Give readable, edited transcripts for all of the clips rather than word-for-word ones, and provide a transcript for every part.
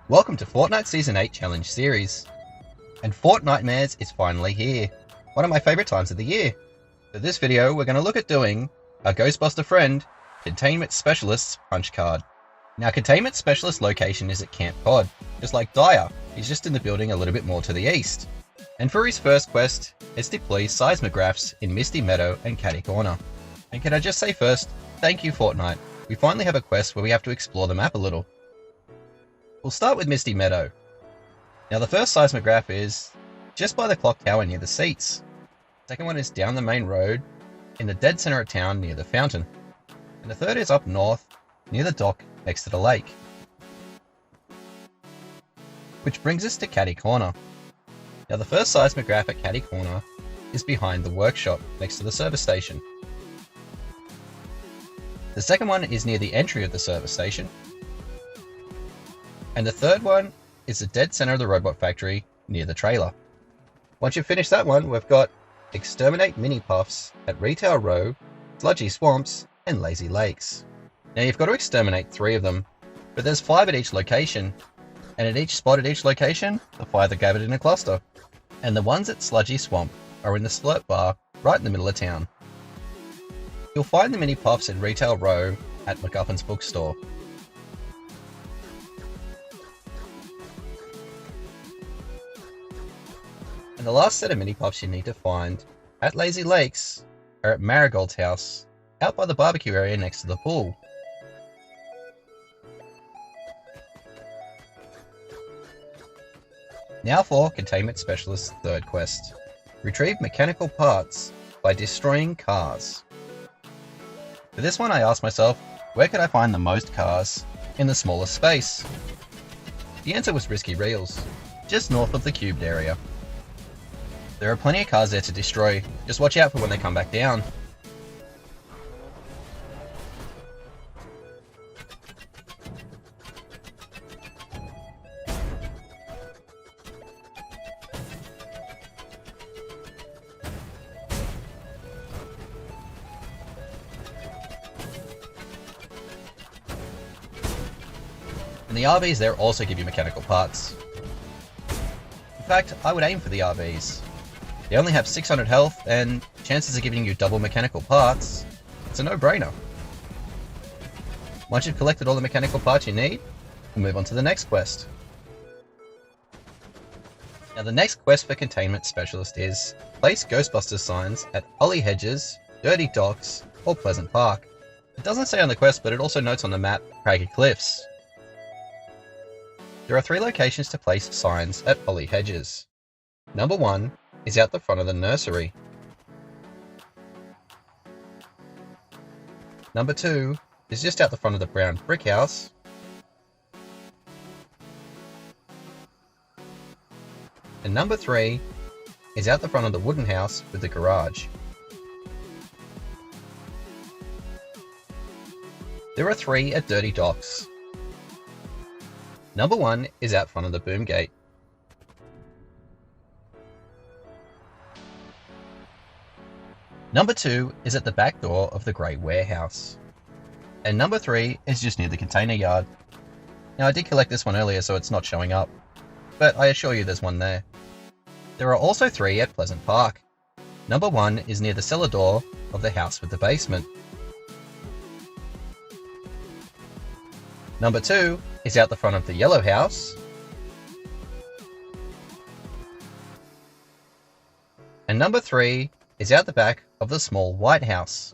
Welcome to Fortnite Season 8 Challenge Series. And Fortnitemares is finally here. One of my favourite times of the year. For this video, we're going to look at doing our Ghostbuster friend, Containment Specialist Punch Card. Now, Containment Specialist location is at Camp Pod. Just like Dyer, he's just in the building a little bit more to the east. And for his first quest, it's Deploy Seismographs in Misty Meadow and Catty Corner. And can I just say first, thank you Fortnite. We finally have a quest where we have to explore the map a little. We'll start with Misty Meadow. Now the first seismograph is just by the clock tower near the seats. The second one is down the main road in the dead center of town near the fountain. And the third is up north near the dock next to the lake. Which brings us to Catty Corner. Now the first seismograph at Catty Corner is behind the workshop next to the service station. The second one is near the entry of the service station. And the third one is the dead center of the robot factory near the trailer. Once you've finished that one, we've got Exterminate Mini-Pufts at Retail Row, Sludgy Swamps, and Lazy Lakes. Now you've got to exterminate 3 of them, but there's 5 at each location, and at each spot at each location, the 5 are gathered in a cluster. And the ones at Sludgy Swamp are in the Splurt Bar right in the middle of town. You'll find the Mini-Pufts in Retail Row at MacGuffin's bookstore. And the last set of Mini-Pufts you need to find at Lazy Lakes are at Marigold's house, out by the barbecue area next to the pool. Now for Containment Specialist's third quest. Retrieve mechanical parts by destroying cars. For this one I asked myself, where could I find the most cars in the smallest space? The answer was Risky Reels, just north of the cubed area. There are plenty of cars there to destroy, just watch out for when they come back down. And the RVs there also give you mechanical parts. In fact, I would aim for the RVs. They only have 600 health, and chances of giving you double mechanical parts, it's a no-brainer. Once you've collected all the mechanical parts you need, we'll move on to the next quest. Now the next quest for Containment Specialist is place Ghostbusters signs at Holly Hedges, Dirty Docks, or Pleasant Park. It doesn't say on the quest, but it also notes on the map Craggy Cliffs. There are 3 locations to place signs at Holly Hedges. Number 1 is out the front of the nursery. Number 2 is just out the front of the brown brick house. And number 3 is out the front of the wooden house with the garage. There are 3 at Dirty Docks. Number 1 is out front of the boom gate. Number 2 is at the back door of the grey warehouse. And number 3 is just near the container yard. Now I did collect this one earlier so it's not showing up, but I assure you there's one there. There are also 3 at Pleasant Park. Number 1 is near the cellar door of the house with the basement. Number 2 is out the front of the yellow house. And number 3 is out the back of the small white house.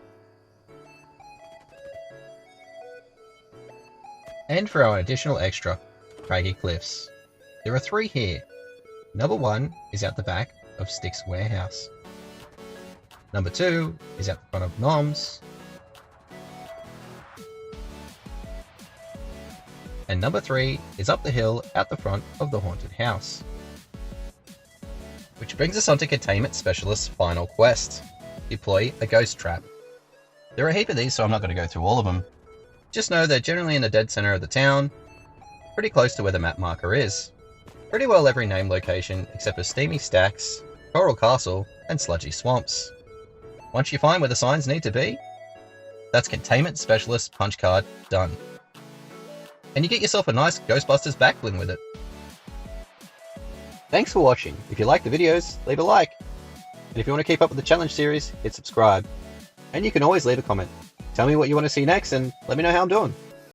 And for our additional extra, Craggy Cliffs. There are 3 here. Number 1 is out the back of Stick's warehouse. Number 2 is out the front of Nom's. And number 3 is up the hill out the front of the haunted house. Which brings us on to Containment Specialist's final quest. Deploy a ghost trap. There are a heap of these, so I'm not going to go through all of them. Just know they're generally in the dead center of the town, pretty close to where the map marker is. Pretty well every named location except for Steamy Stacks, Coral Castle, and Sludgy Swamps. Once you find where the signs need to be, that's Containment Specialist Punch Card done. and you get yourself a nice Ghostbusters back bling with it. Thanks for watching. If you like the videos, leave a like. And if you want to keep up with the challenge series, hit subscribe. And you can always leave a comment. Tell me what you want to see next and let me know how I'm doing.